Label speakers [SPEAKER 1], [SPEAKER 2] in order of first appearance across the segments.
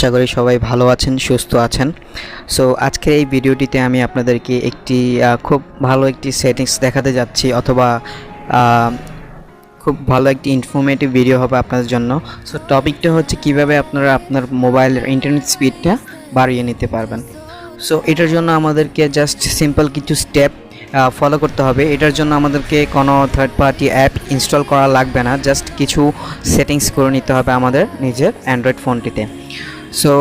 [SPEAKER 1] আশা করি সবাই ভালো আছেন, সুস্থ আছেন। সো আজকের এই ভিডিওটিতে আমি আপনাদেরকে একটি খুব ভালো একটি সেটিংস দেখাতে যাচ্ছি, অথবা খুব ভালো একটি ইনফরমেটিভ ভিডিও হবে আপনাদের জন্য। সো টপিকটা হচ্ছে কিভাবে আপনারা আপনার মোবাইলের ইন্টারনেট স্পিডটা বাড়িয়ে নিতে পারবেন। সো এটার জন্য আমাদেরকে জাস্ট সিম্পল কিছু স্টেপ ফলো করতে হবে। এটার জন্য আমাদেরকে কোনো থার্ড পার্টি অ্যাপ ইনস্টল করা লাগবে না, জাস্ট কিছু সেটিংস করে নিতে হবে আমাদের নিজের অ্যান্ড্রয়েড ফোনটিতে। সো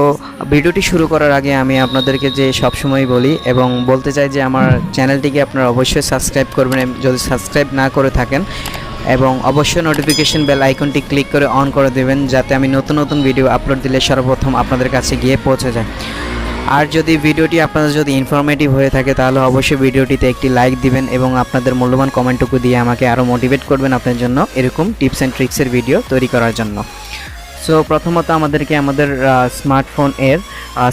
[SPEAKER 1] ভিডিওটি শুরু করার আগে আমি আপনাদেরকে যে সবসময় বলি এবং বলতে চাই যে আমার চ্যানেলটিকে আপনারা অবশ্যই সাবস্ক্রাইব করবেন যদি সাবস্ক্রাইব না করে থাকেন, এবং অবশ্যই নোটিফিকেশন বেল আইকনটি ক্লিক করে অন করে দেবেন, যাতে আমি নতুন নতুন ভিডিও আপলোড দিলে সর্বপ্রথম আপনাদের কাছে গিয়ে পৌঁছে যায়। আর যদি ভিডিওটি আপনাদের যদি ইনফরমেটিভ হয়ে থাকে তাহলে অবশ্যই ভিডিওটিতে একটি লাইক দিবেন এবং আপনাদের মূল্যবান কমেন্টটুকু দিয়ে আমাকে আরও মোটিভেট করবেন আপনার জন্য এরকম টিপস অ্যান্ড ট্রিক্সের ভিডিও তৈরি করার জন্য। সো প্রথমত আমাদেরকে আমাদের স্মার্টফোন এর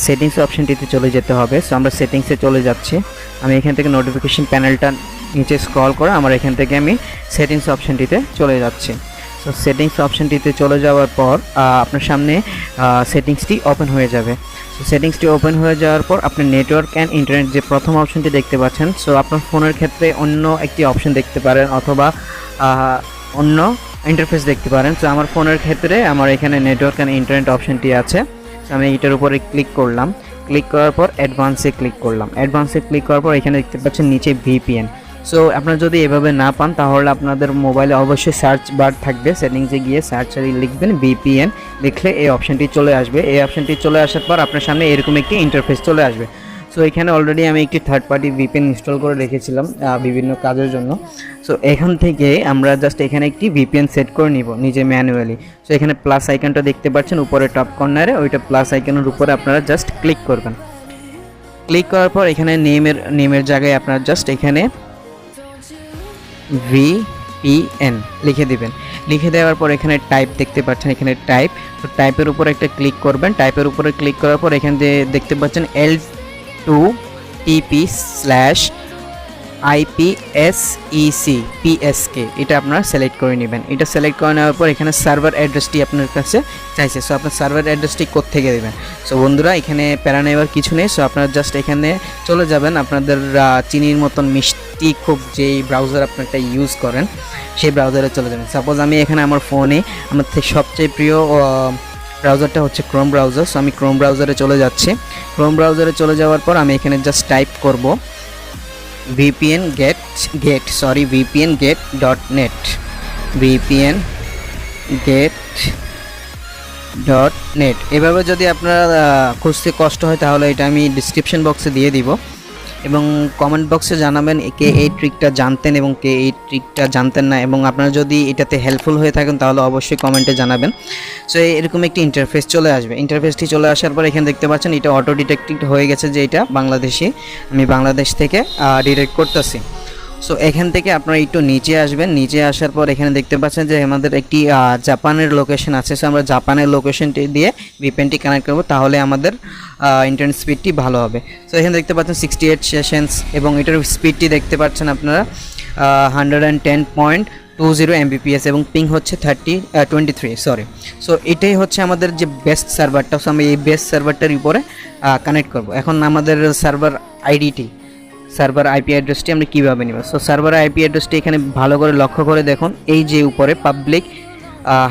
[SPEAKER 1] সেটিংস অপশনটিতে চলে যেতে হবে। সো আমরা সেটিংসে চলে যাচ্ছি। আমি এখান থেকে নোটিফিকেশন প্যানেলটা নিচে স্ক্রল করে আমার এখান থেকে আমি সেটিংস অপশনটিতে চলে যাচ্ছি। সো সেটিংস অপশনটিতে চলে যাওয়ার পর আপনার সামনে সেটিংসটি ওপেন হয়ে যাবে। সো সেটিংসটি ওপেন হয়ে যাওয়ার পর আপনি নেটওয়ার্ক অ্যান্ড ইন্টারনেট যে প্রথম অপশনটি দেখতে পাচ্ছেন, সো আপনার ফোনের ক্ষেত্রে অন্য একটি অপশন দেখতে পারেন অথবা অন্য ইন্টারফেস দেখতে পারেন। সো আমার ফোনের ক্ষেত্রে আমার এখানে নেটওয়ার্ক অ্যান্ড ইন্টারনেট অপশনটি আছে। সো আমি এটার উপরে ক্লিক করলাম। ক্লিক করার পর অ্যাডভান্সে ক্লিক করলাম। অ্যাডভান্সে ক্লিক করার পর এখানে দেখতে পাচ্ছেন নিচে ভিপিএন। সো আপনারা যদি এভাবে না পান তাহলে আপনাদের মোবাইলে অবশ্যই সার্চ বার থাকবে, সেটিংসে গিয়ে সার্চারে লিখবেন ভিপিএন, লিখলে এই অপশনটি চলে আসবে। এই অপশনটি চলে আসার পর আপনার সামনে এরকম একটি ইন্টারফেস চলে আসবে। সো এখানে অলরেডি আমি একটি থার্ড পার্টি ভিপিএন ইনস্টল করে রেখেছিলাম বিভিন্ন কাজের জন্য। সো এখান থেকে আমরা জাস্ট এখানে একটি ভিপিএন সেট করে নিব নিজে ম্যানুয়ালি। সো এখানে প্লাস আইকনটা দেখতে পাচ্ছেন উপরে টপ কর্নারে, ওইটা প্লাস আইকনের উপরে আপনারা জাস্ট ক্লিক করবেন। ক্লিক করার পর এখানে নেমের জায়গায় আপনারা জাস্ট এখানে VPN লিখে দিবেন। লিখে দেওয়ার পর এখানে টাইপ দেখতে পাচ্ছেন, এখানে টাইপ। তো টাইপের উপর একটা ক্লিক করবেন। টাইপের উপরে ক্লিক করার পর এখানে দেখতে পাচ্ছেন L2TP/IPsec এটা আপনারা সিলেক্ট করে নেবেন। এটা সিলেক্ট করে নেওয়ার পর এখানে সার্ভার অ্যাড্রেসটি আপনার কাছে চাইছে। সো আপনার সার্ভার অ্যাড্রেসটি কোত্থেকে দেবেন। সো বন্ধুরা এখানে প্যারা নেওয়ার কিছু নেই। সো আপনারা জাস্ট এখানে চলে যাবেন আপনাদের চিনির মতন মিষ্টি খুব যেই ব্রাউজার আপনারটা ইউজ করেন সেই ব্রাউজারে চলে যাবেন। সাপোজ আমি এখানে আমার ফোনে আমার থেকে সবচেয়ে প্রিয় ব্রাউজারটা হচ্ছে ক্রোম ব্রাউজার। সো আমি ক্রোম ব্রাউজারে চলে যাচ্ছি। ক্রোম ব্রাউজারে চলে যাওয়ার পর আমি এখানে জাস্ট টাইপ করব vpngate.net vpngate.net। এভাবে যদি আপনারা খুঁজতে কষ্ট হয় তাহলে এটা আমি ডিসক্রিপশন বক্সে দিয়ে দিব এবং কমেন্ট বক্সে জানাবেন কে এই ট্রিকটা জানতেন এবং কে এই ট্রিকটা জানতেন না, এবং আপনারা যদি এটাতে হেল্পফুল হয়ে থাকেন তাহলে অবশ্যই কমেন্টে জানাবেন। সো এরকম একটি ইন্টারফেস চলে আসবে। ইন্টারফেসটি চলে আসার পর এখানে দেখতে পাচ্ছেন এটা অটো ডিটেক্টেড হয়ে গেছে যে এটা বাংলাদেশি, আমি বাংলাদেশ থেকে ডিটেক্ট করতেছি। সো এখান থেকে আপনারা একটু নিচে আসবেন। নিচে আসার পর এখানে দেখতে পাচ্ছেন যে আমাদের একটি জাপানের লোকেশন আছে। সো আমরা জাপানের লোকেশনটি দিয়ে ভিপিএনটি কানেক্ট করব, তাহলে আমাদের ইন্টারনেট স্পিডটি ভালো হবে। সো এখানে দেখতে পাচ্ছেন 68 সেশনস এবং এটার স্পিডটি দেখতে পাচ্ছেন আপনারা 110.20 Mbps এবং পিং হচ্ছে 23। সো এটাই হচ্ছে আমাদের যে বেস্ট সার্ভারটা। সো আমি এই বেস্ট সার্ভারটার উপরে কানেক্ট করব। এখন আমাদের সার্ভার আইপি অ্যাড্রেসটি আমরা কীভাবে নেব। সো সার্ভার আইপি অ্যাড্রেসটি এখানে ভালো করে লক্ষ্য করে দেখুন, এই যে উপরে পাবলিক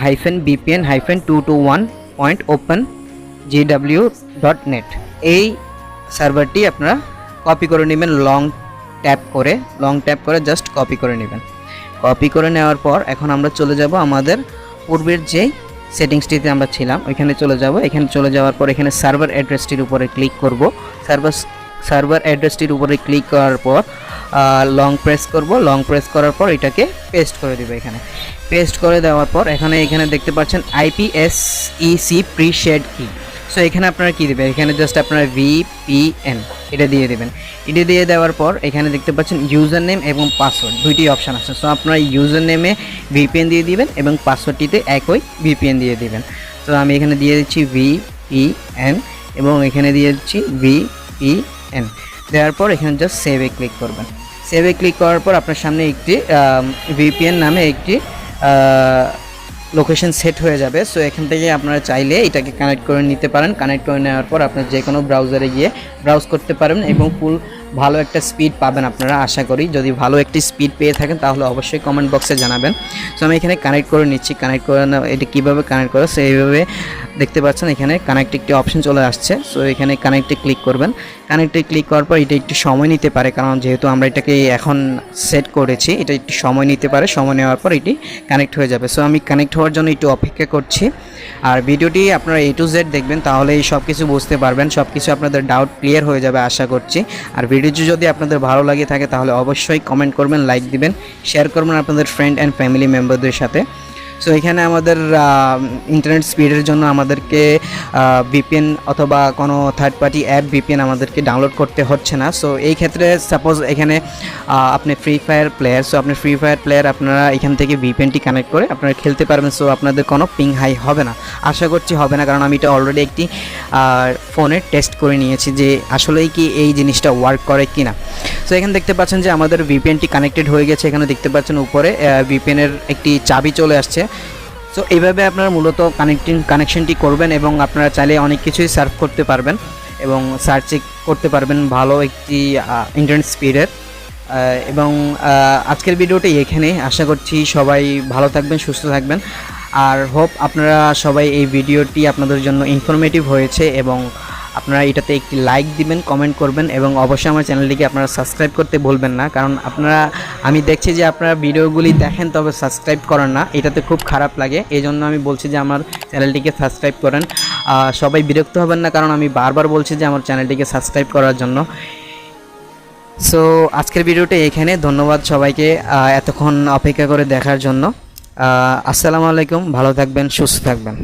[SPEAKER 1] -VPN-221.OpenGW.net এই সার্ভারটি আপনারা কপি করে নেবেন। লং ট্যাপ করে জাস্ট কপি করে নেবেন। কপি করে নেওয়ার পর এখন আমরা চলে যাব আমাদের পূর্বের যে সেটিংসটিতে আমরা ছিলাম ওইখানে চলে যাব। এখানে চলে যাওয়ার পর এখানে সার্ভার অ্যাড্রেসটির উপরে ক্লিক করব। সার্ভার অ্যাড্রেসটির উপরে ক্লিক করার পর লং প্রেস করব। লং প্রেস করার পর এটাকে পেস্ট করে দেব। এখানে পেস্ট করে দেওয়ার পর এখানে দেখতে পাচ্ছেন IPsec প্রিশেড কি। সো এখানে আপনারা কী দেবেন, এখানে জাস্ট আপনারা VPN এটা দিয়ে দেবেন। এটা দিয়ে দেওয়ার পর এখানে দেখতে পাচ্ছেন ইউজার নেম এবং পাসওয়ার্ড দুইটি অপশান আছে। সো আপনারা ইউজার নেমে VPN দিয়ে দিবেন এবং পাসওয়ার্ডটিতে একই VPN দিয়ে দিবেন। তো আমি এখানে দিয়ে দিচ্ছি VPN এবং এখানে দিয়ে দিচ্ছি VPN দেওয়ার পর এখানে জাস্ট সেভে ক্লিক করবেন। সেভে ক্লিক করার পর আপনার সামনে একটি VPN নামে একটি লোকেশন সেট হয়ে যাবে। সো এখান থেকে আপনারা চাইলে এটাকে কানেক্ট করে নিতে পারেন। কানেক্ট করে নেওয়ার পর আপনার যে কোনো ব্রাউজারে গিয়ে ব্রাউজ করতে পারেন এবং ফুল ভালো একটা স্পিড পাবেন আপনারা, আশা করি। যদি ভালো একটি স্পিড পেয়ে থাকেন তাহলে অবশ্যই কমেন্ট বক্সে জানাবেন। সো আমি এখানে কানেক্ট করে নিচ্ছি। কানেক্ট করে এটা কীভাবে কানেক্ট করে, সো এইভাবে দেখতে পাচ্ছেন এখানে কানেক্ট একটি অপশন চলে আসছে। সো এখানে কানেক্টে ক্লিক করবেন। কানেক্টে ক্লিক করার পর এটা একটু সময় নিতে পারে, কারণ যেহেতু আমরা এটাকে এখন সেট করেছি, এটা একটু সময় নিতে পারে। সময় নেওয়ার পর এটি কানেক্ট হয়ে যাবে। সো আমি কানেক্ট হওয়ার জন্য একটু অপেক্ষা করছি। আর ভিডিওটি আপনারা A to Z দেখবেন, তাহলে এই সব কিছু বুঝতে পারবেন, সব কিছু আপনাদের ডাউট ক্লিয়ার হয়ে যাবে আশা করছি। আর ভিডিওটি যদি আপনাদের ভালো লাগে থাকে তাহলে অবশ্যই কমেন্ট করবেন, লাইক দিবেন, শেয়ার করবেন আপনাদের ফ্রেন্ড অ্যান্ড ফ্যামিলি মেম্বারদের সাথে। সো এখানে আমাদের ইন্টারনেট স্পিডের জন্য আমাদেরকে ভিপিএন অথবা কোনো থার্ড পার্টি অ্যাপ ভিপিএন আমাদেরকে ডাউনলোড করতে হচ্ছে না। সো এই ক্ষেত্রে সাপোজ এখানে আপনি ফ্রি ফায়ার প্লেয়ার, সো আপনি ফ্রি ফায়ার প্লেয়ার আপনারা এখান থেকে ভিপিএনটি কানেক্ট করে আপনারা খেলতে পারবেন। সো আপনাদের কোনো পিং হাই হবে না, আশা করছি হবে না, কারণ আমি এটা অলরেডি একটি ফোনে টেস্ট করে নিয়েছি যে আসলেই কি এই জিনিসটা ওয়ার্ক করে কি না। সো এখানে দেখতে পাচ্ছেন যে আমাদের ভিপিএনটি কানেক্টেড হয়ে গেছে। এখানে দেখতে পাচ্ছেন উপরে ভিপিএনের একটি চাবি চলে আসছে। সো এইভাবে আপনারা মূলত কানেকশনটি করবেন এবং আপনারা চাইলে অনেক কিছুই সার্চ করতে পারবেন এবং সার্চ করতে পারবেন ভালো একটি ইন্টারনেট স্পিডের। এবং আজকের ভিডিওটি এখানে, আশা করছি সবাই ভালো থাকবেন, সুস্থ থাকবেন। আর হোপ আপনারা সবাই এই ভিডিওটি আপনাদের জন্য ইনফরমেটিভ হয়েছে এবং আপনারা এটাতে একটি লাইক দিবেন, কমেন্ট করবেন এবং অবশ্যই আমার চ্যানেলটিকে আপনারা সাবস্ক্রাইব করতে ভুলবেন না, কারণ আমি দেখছি যে আপনারা ভিডিওগুলি দেখেন তবে সাবস্ক্রাইব করেন না, এটাতে খুব খারাপ লাগে। এই জন্য আমি বলছি যে আমার চ্যানেলটিকে সাবস্ক্রাইব করেন। সবাই বিরক্ত হবেন না, কারণ আমি বারবার বলছি যে আমার চ্যানেলটিকে সাবস্ক্রাইব করার জন্য। সো আজকের ভিডিওটা এখানে, ধন্যবাদ সবাইকে এতক্ষণ অপেক্ষা করে দেখার জন্য। আসসালামু আলাইকুম, ভালো থাকবেন, সুস্থ থাকবেন।